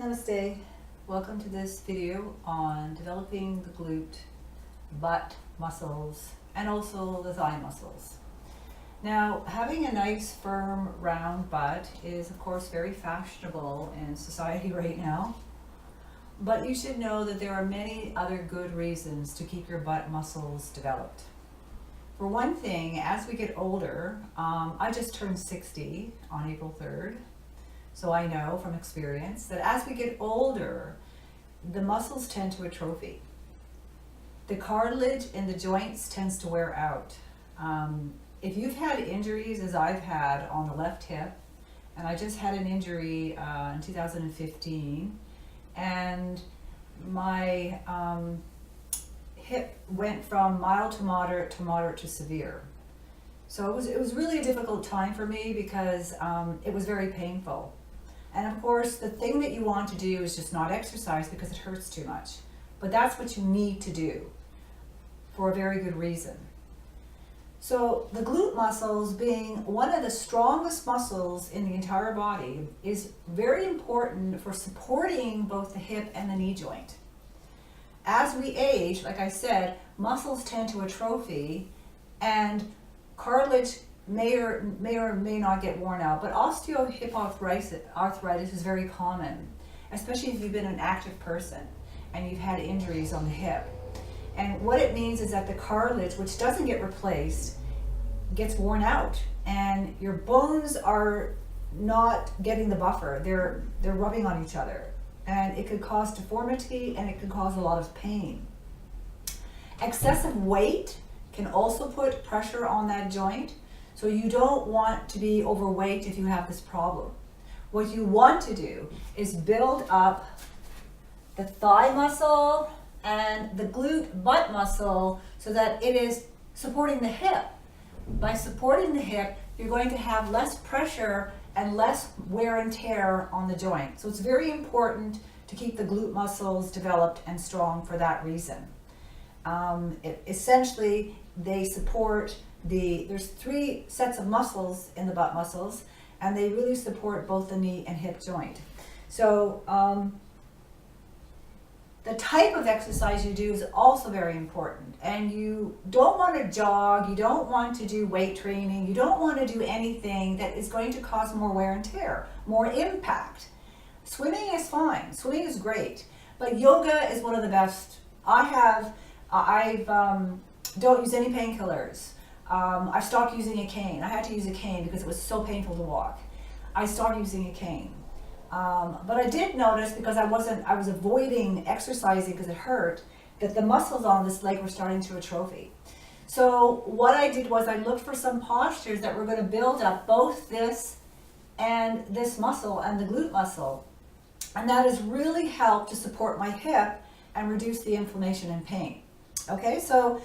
Namaste. Welcome to this video on developing the glute, butt muscles, and also the thigh muscles. Now, having a nice, firm, round butt is, of course, very fashionable in society right now. But you should know that there are many other good reasons to keep your butt muscles developed. For one thing, as we get older, I just turned 60 on April 3rd. So I know from experience that as we get older, the muscles tend to atrophy. The cartilage in the joints tends to wear out. If you've had injuries, as I've had on the left hip, and I just had an injury in 2015, and my hip went from mild to moderate to severe. So it was really a difficult time for me because it was very painful. And of course, the thing that you want to do is just not exercise because it hurts too much. But that's what you need to do for a very good reason. So the glute muscles, being one of the strongest muscles in the entire body, is very important for supporting both the hip and the knee joint. As we age, like I said, muscles tend to atrophy and cartilage may or may not get worn out, but osteo-hip arthritis is very common, especially if you've been an active person and you've had injuries on the hip. And what it means is that the cartilage, which doesn't get replaced, gets worn out, and your bones are not getting the buffer. They're rubbing on each other, and it could cause deformity and it could cause a lot of pain. Excessive weight can also put pressure on that joint. So you don't want to be overweight if you have this problem. What you want to do is build up the thigh muscle and the glute butt muscle so that it is supporting the hip. By supporting the hip, you're going to have less pressure and less wear and tear on the joint. So it's very important to keep the glute muscles developed and strong for that reason. Essentially, they support there's 3 sets of muscles in the butt muscles, and they really support both the knee and hip joint. So the type of exercise you do is also very important. And you don't want to jog, you don't want to do weight training, you don't want to do anything that is going to cause more wear and tear, more impact. Swimming is fine, swimming is great, but yoga is one of the best. I don't use any painkillers. I stopped using a cane. I had to use a cane because it was so painful to walk. I stopped using a cane. But I did notice, because I was avoiding exercising because it hurt, that the muscles on this leg were starting to atrophy. So what I did was I looked for some postures that were going to build up both this and this muscle and the glute muscle. And that has really helped to support my hip and reduce the inflammation and pain. Okay, so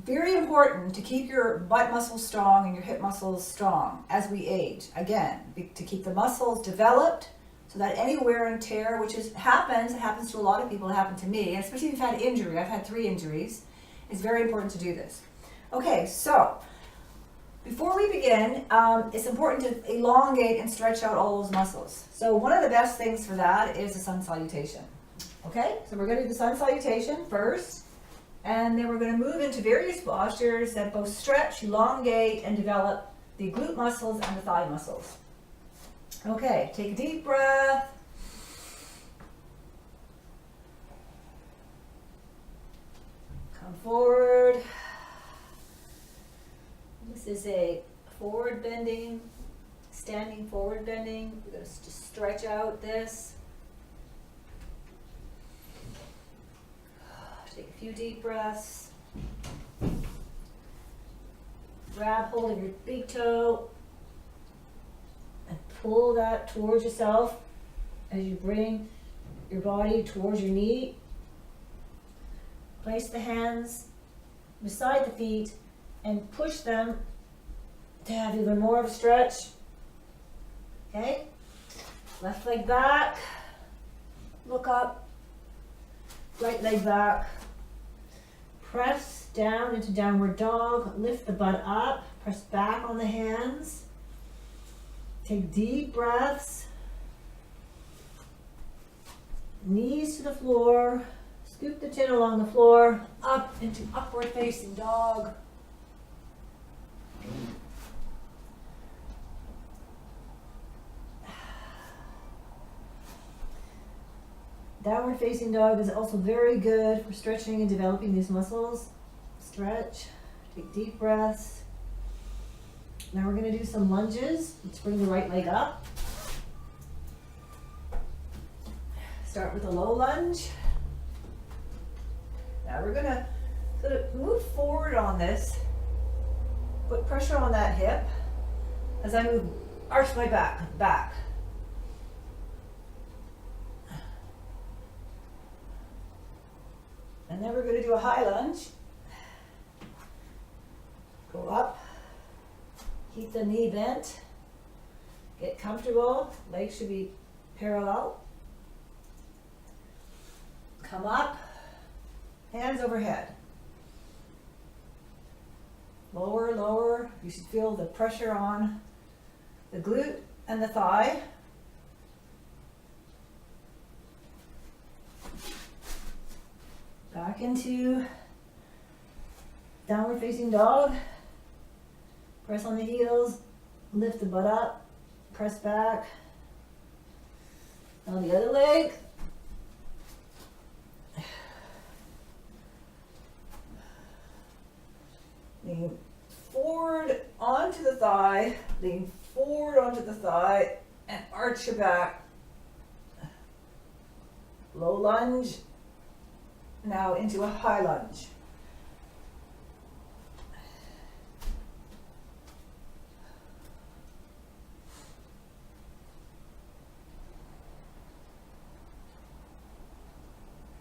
very important to keep your butt muscles strong and your hip muscles strong as we age. Again, to keep the muscles developed so that any wear and tear, which happens to a lot of people, it happened to me, and especially if you've had injury. I've had 3 injuries. It's very important to do this. Okay, so before we begin, it's important to elongate and stretch out all those muscles. So one of the best things for that is the sun salutation. Okay, so we're going to do the sun salutation first. And then we're going to move into various postures that both stretch, elongate, and develop the glute muscles and the thigh muscles. Okay, take a deep breath. Come forward. This is a forward bending, standing forward bending. We're going to just stretch out this. Take a few deep breaths. Grab hold of your big toe and pull that towards yourself as you bring your body towards your knee. Place the hands beside the feet and push them to have even more of a stretch. Okay? Left leg back. Look up. Right leg back. Press down into downward dog, lift the butt up, press back on the hands. Take deep breaths. Knees to the floor, scoop the chin along the floor, up into upward facing dog. Downward facing dog is also very good for stretching and developing these muscles. Stretch, take deep breaths. Now we're going to do some lunges. Let's bring the right leg up. Start with a low lunge. Now we're going to sort of move forward on this. Put pressure on that hip as I move, arch my back. And then we're going to do a high lunge. Go up, keep the knee bent, get comfortable, legs should be parallel. Come up, hands overhead. Lower, lower, you should feel the pressure on the glute and the thigh. Back into downward facing dog. Press on the heels, lift the butt up, press back. On the other leg. Lean forward onto the thigh, lean forward onto the thigh, and arch your back. Low lunge. Now into a high lunge.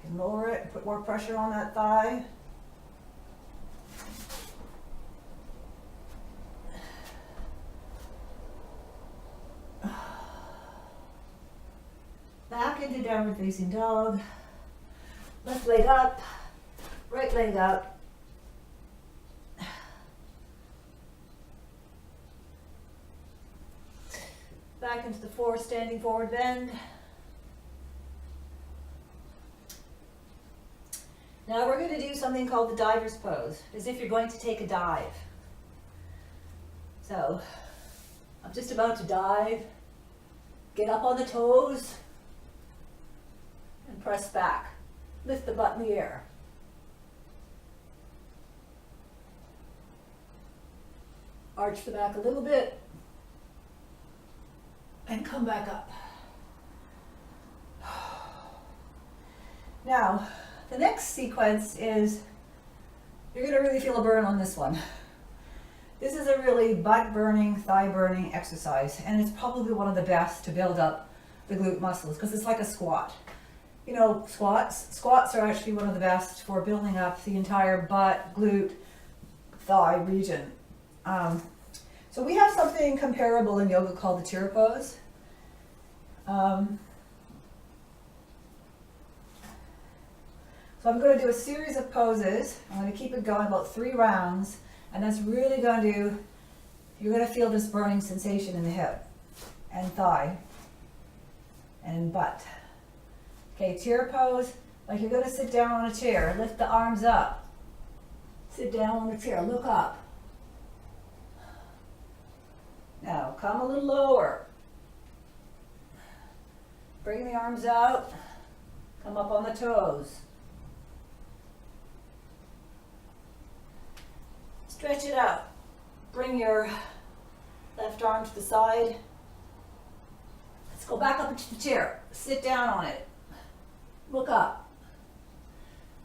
You can lower it, put more pressure on that thigh. Back into downward facing dog. Left leg up, right leg up. Back into the standing forward bend. Now we're going to do something called the diver's pose, as if you're going to take a dive. So, I'm just about to dive. Get up on the toes and press back. Lift the butt in the air. Arch the back a little bit and come back up. Now, the next sequence is, you're going to really feel a burn on this one. This is a really butt burning, thigh burning exercise, and it's probably one of the best to build up the glute muscles because it's like a squat. You know, squats are actually one of the best for building up the entire butt, glute, thigh region. So we have something comparable in yoga called the chair pose. So I'm going to do a series of poses. I'm going to keep it going about 3 rounds, and that's really going to, you're going to feel this burning sensation in the hip and thigh and butt. Okay, chair pose, like you're going to sit down on a chair. Lift the arms up. Sit down on the chair, look up. Now, come a little lower. Bring the arms out. Come up on the toes. Stretch it out. Bring your left arm to the side. Let's go back up into the chair. Sit down on it. Look up.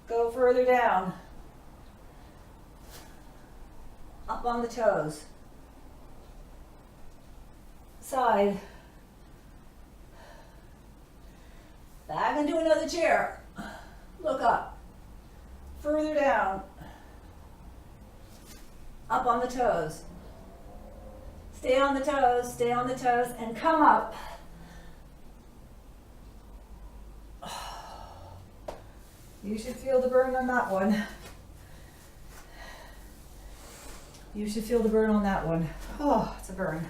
Go further down. Up on the toes. Side. Back into another chair. Look up. Further down. Up on the toes. Stay on the toes, and come up. You should feel the burn on that one. You should feel the burn on that one. Oh, it's a burn.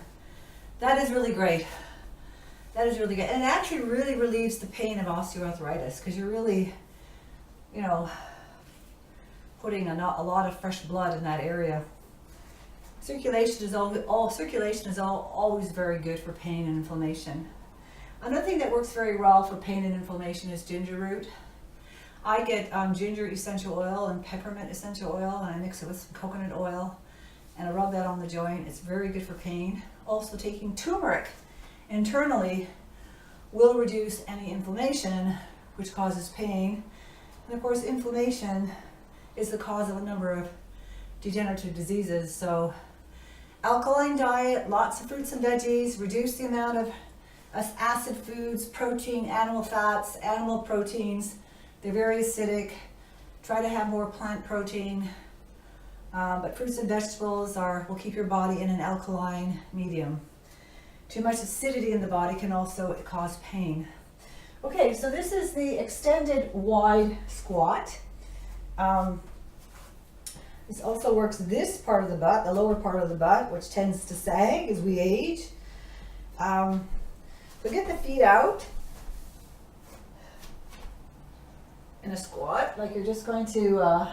That is really great. That is really good. And it actually really relieves the pain of osteoarthritis because you're really, you know, putting a lot of fresh blood in that area. Circulation is always very good for pain and inflammation. Another thing that works very well for pain and inflammation is ginger root. I get ginger essential oil and peppermint essential oil, and I mix it with some coconut oil, and I rub that on the joint. It's very good for pain. Also, taking turmeric internally will reduce any inflammation, which causes pain. And of course, inflammation is the cause of a number of degenerative diseases. So alkaline diet, lots of fruits and veggies, reduce the amount of acid foods, protein, animal fats, animal proteins. They're very acidic. Try to have more plant protein. But fruits and vegetables will keep your body in an alkaline medium. Too much acidity in the body can also cause pain. Okay, so this is the extended wide squat. This also works this part of the butt, the lower part of the butt, which tends to sag as we age. So get the feet out in a squat, like you're just going to,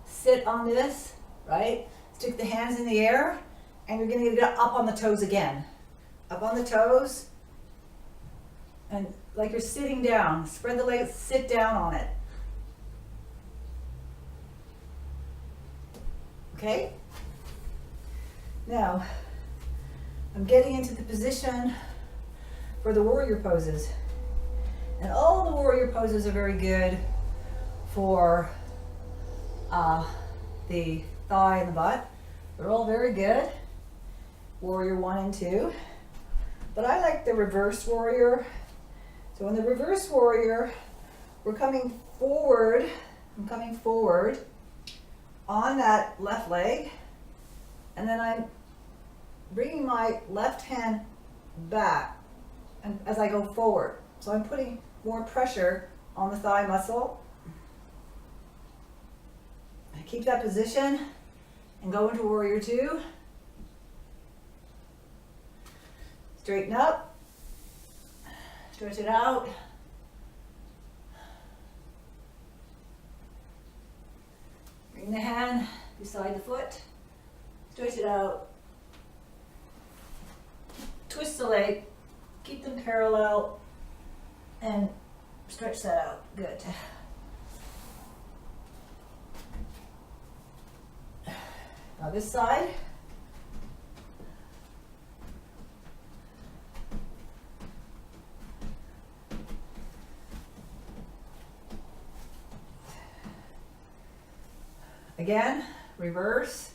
sit on this, right? Stick the hands in the air, and you're going to get up on the toes again. Up on the toes, and like you're sitting down. Spread the legs, sit down on it. Okay? Now, I'm getting into the position for the warrior poses. And all the warrior poses are very good for the thigh and the butt. They're all very good. Warrior 1 and 2. But I like the reverse warrior. So in the reverse warrior, we're coming forward. I'm coming forward on that left leg. And then I'm bringing my left hand back and as I go forward. So I'm putting more pressure on the thigh muscle. I keep that position and go into warrior 2. Straighten up, stretch it out. Bring the hand beside the foot, stretch it out. Twist the leg, keep them parallel, and stretch that out. Good. Now this side. Again, reverse,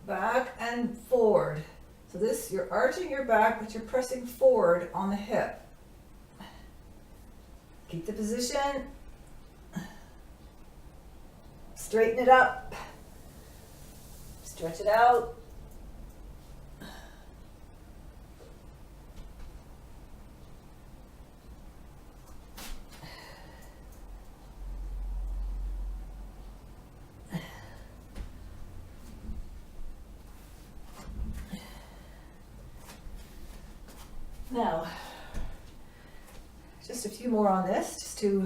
back and forward. So this, you're arching your back, but you're pressing forward on the hip. Keep the position. Straighten it up. Stretch it out. Now, just a few more on this, just to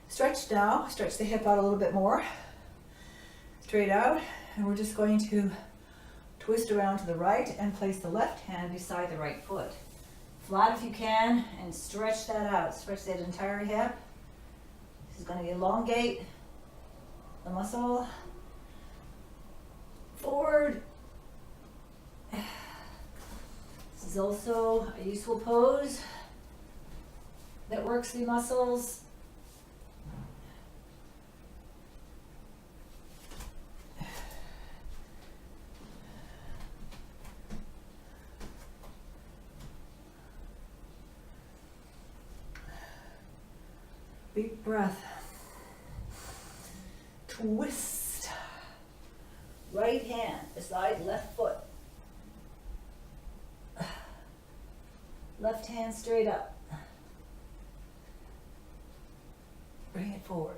stretch now, stretch the hip out a little bit more, straight out, and we're just going to twist around to the right and place the left hand beside the right foot. Flat if you can, and stretch that out, stretch that entire hip. This is going to elongate the muscle. Forward. This is also a useful pose that works the muscles. Deep breath. Twist. Right hand beside left foot. Left hand straight up. Bring it forward.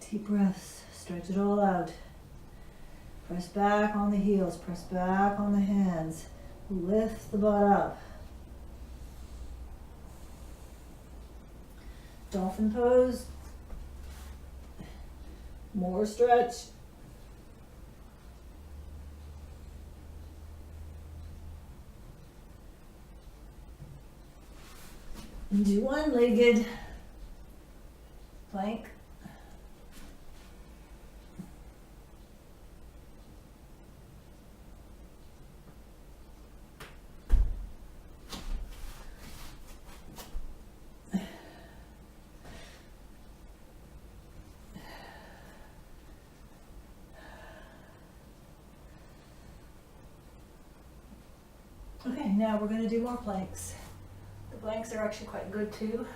Deep breaths, stretch it all out. Press back on the heels, press back on the hands. Lift the butt up. Dolphin pose. More stretch. And do one-legged plank. Okay, now we're going to do more planks. The planks are actually quite good too.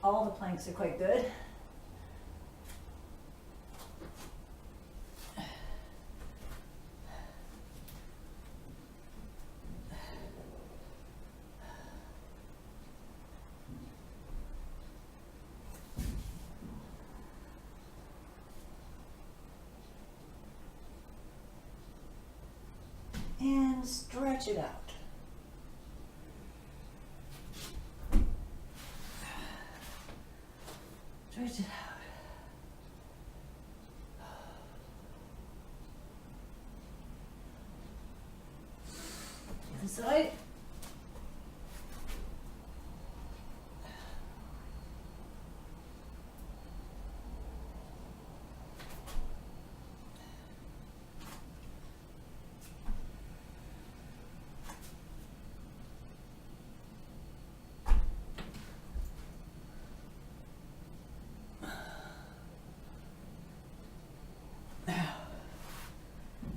All the planks are quite good. And stretch it out. Stretch it out. Other side.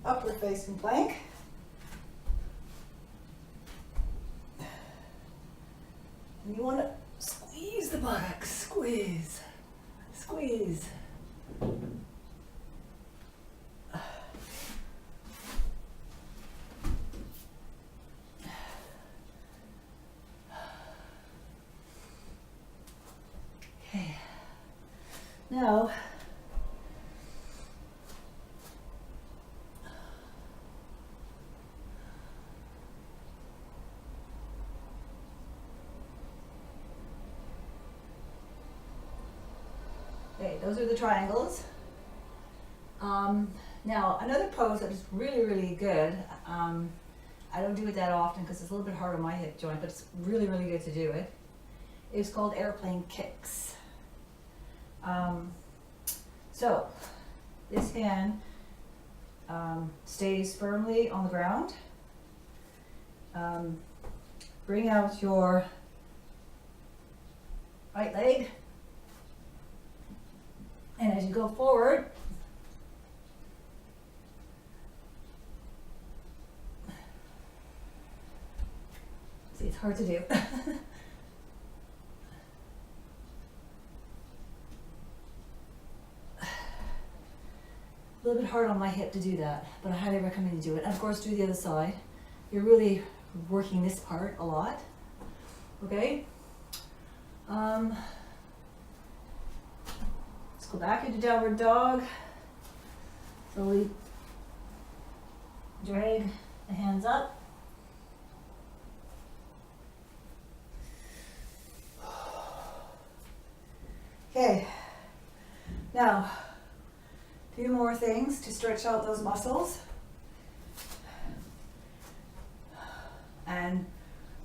Upward facing plank. And you want to squeeze the buttocks, squeeze, squeeze. Okay. Now, okay, those are the triangles. Now, another pose that is really, really good, I don't do it that often because it's a little bit hard on my hip joint, but it's really, really good to do it, is called airplane kicks. So, this hand stays firmly on the ground. Bring out your right leg. And as you go forward, see, it's hard to do. A little bit hard on my hip to do that, but I highly recommend you do it. And of course, do the other side. You're really working this part a lot. Okay? Let's go back into downward dog. Slowly drag the hands up. Okay. Now, a few more things to stretch out those muscles. And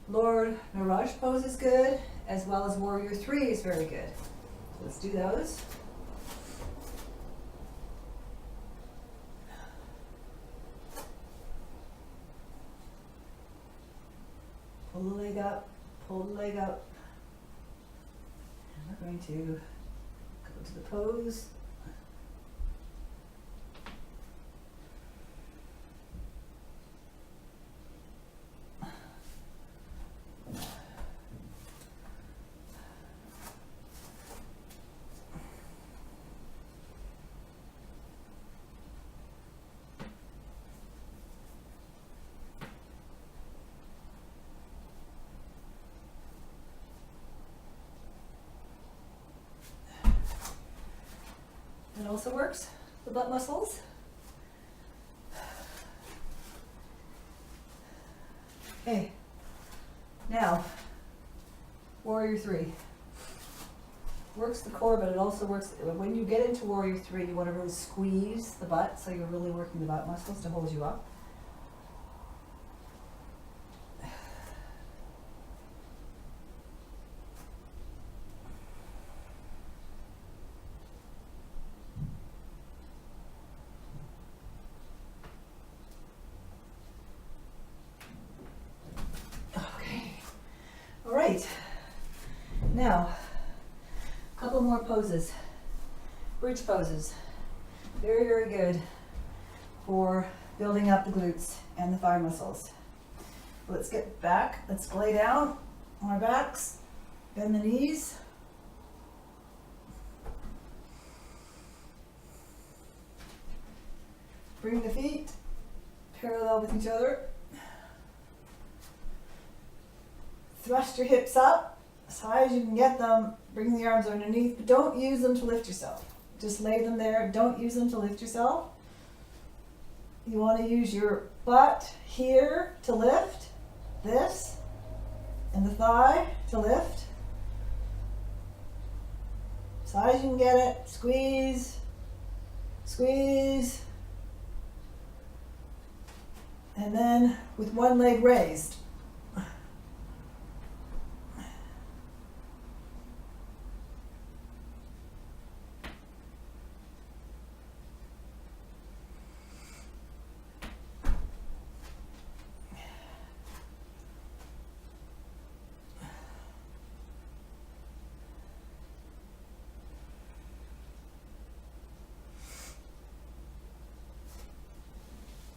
Lord Naraj pose is good, as well as Warrior 3 is very good. So let's do those. Pull the leg up, pull the leg up. And we're going to go to the pose. also works the butt muscles. Okay, now, Warrior 3. Works the core, but it also works, when you get into Warrior 3, you want to really squeeze the butt, so you're really working the butt muscles to hold you up. Okay, all right, now, couple more poses. Bridge poses. Very, very good for building up the glutes and the thigh muscles. Let's get back. Let's lay down on our backs. Bend the knees. Bring the feet parallel with each other. Thrust your hips up as high as you can get them. Bring the arms underneath, but don't use them to lift yourself. Just lay them there. Don't use them to lift yourself. You want to use your butt here to lift, this, and the thigh to lift. As high as you can get it. Squeeze, squeeze. And then with one leg raised.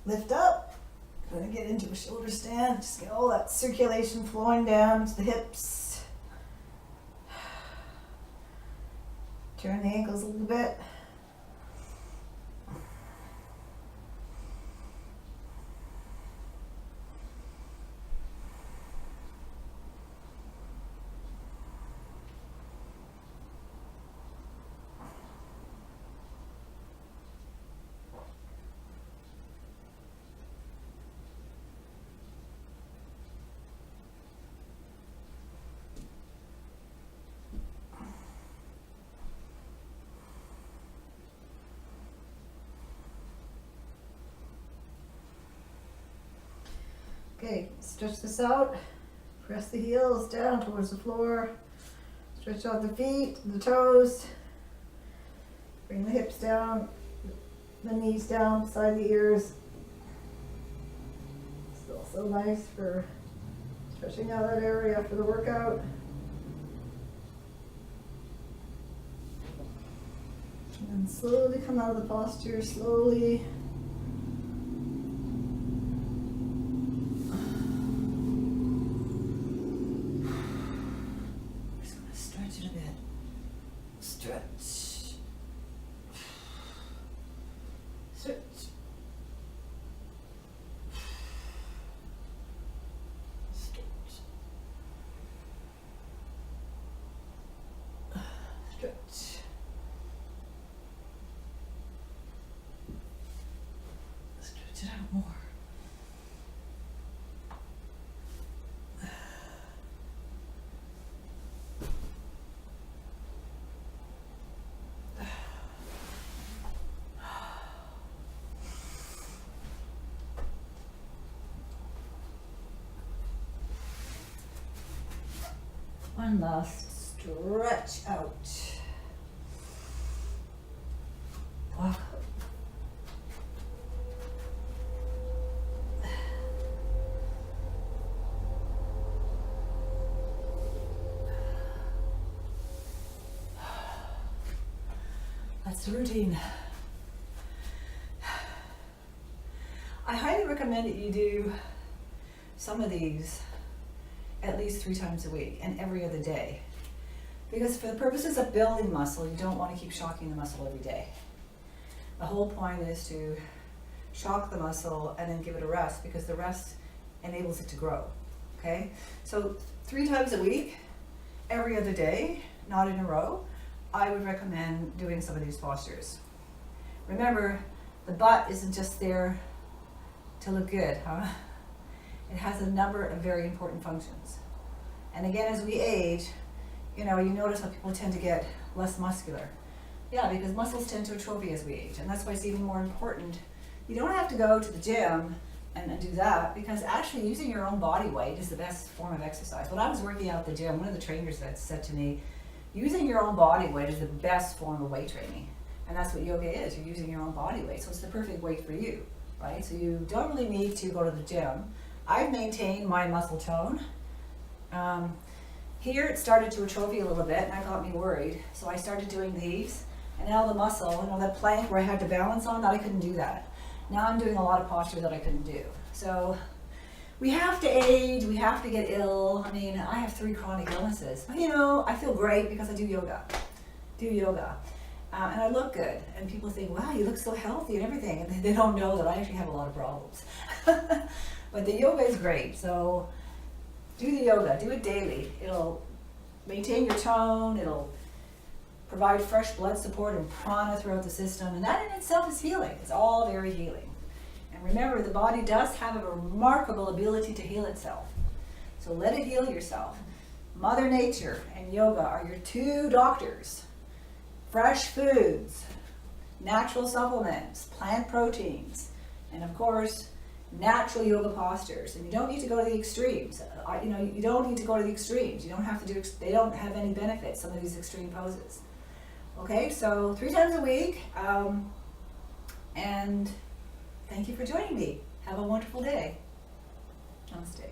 Lift up. Going to get into a shoulder stand. Just get all that circulation flowing down to the hips. Turn the ankles a little bit. Okay, stretch this out, press the heels down towards the floor, stretch out the feet, the toes, bring the hips down, the knees down beside the ears. Still so nice for stretching out that area after the workout. And then slowly come out of the posture, slowly. Stretch it out more. One last stretch out. Walk. That's the routine. I highly recommend that you do some of these at least 3 times a week and every other day. Because for the purposes of building muscle, you don't want to keep shocking the muscle every day. The whole point is to shock the muscle and then give it a rest, because the rest enables it to grow, okay? So 3 times a week, every other day, not in a row, I would recommend doing some of these postures. Remember, the butt isn't just there to look good, huh? It has a number of very important functions. And again, as we age, you notice how people tend to get less muscular. Yeah, because muscles tend to atrophy as we age, and that's why it's even more important. You don't have to go to the gym and do that, because actually using your own body weight is the best form of exercise. When I was working out at the gym, one of the trainers that said to me, using your own body weight is the best form of weight training. And that's what yoga is. You're using your own body weight, so it's the perfect weight for you, right? So you don't really need to go to the gym. I've maintained my muscle tone. Here it started to atrophy a little bit, and that got me worried. So I started doing these, and now the muscle, that plank where I had to balance on, that I couldn't do that. Now I'm doing a lot of posture that I couldn't do. So we have to age, we have to get ill. I mean, I have 3 chronic illnesses. But I feel great because I do yoga. And I look good. And people think, wow, you look so healthy and everything. And they don't know that I actually have a lot of problems. But the yoga is great. So do the yoga, do it daily. It'll maintain your tone, it'll provide fresh blood support and prana throughout the system, and that in itself is healing. It's all very healing. And remember, the body does have a remarkable ability to heal itself. So let it heal yourself. Mother Nature and yoga are your 2 doctors. Fresh foods, natural supplements, plant proteins, and of course, natural yoga postures. And you don't need to go to the extremes. You don't need to go to the extremes. You don't have to do, they don't have any benefits, some of these extreme poses. Okay, so 3 times a week, and thank you for joining me. Have a wonderful day. Namaste.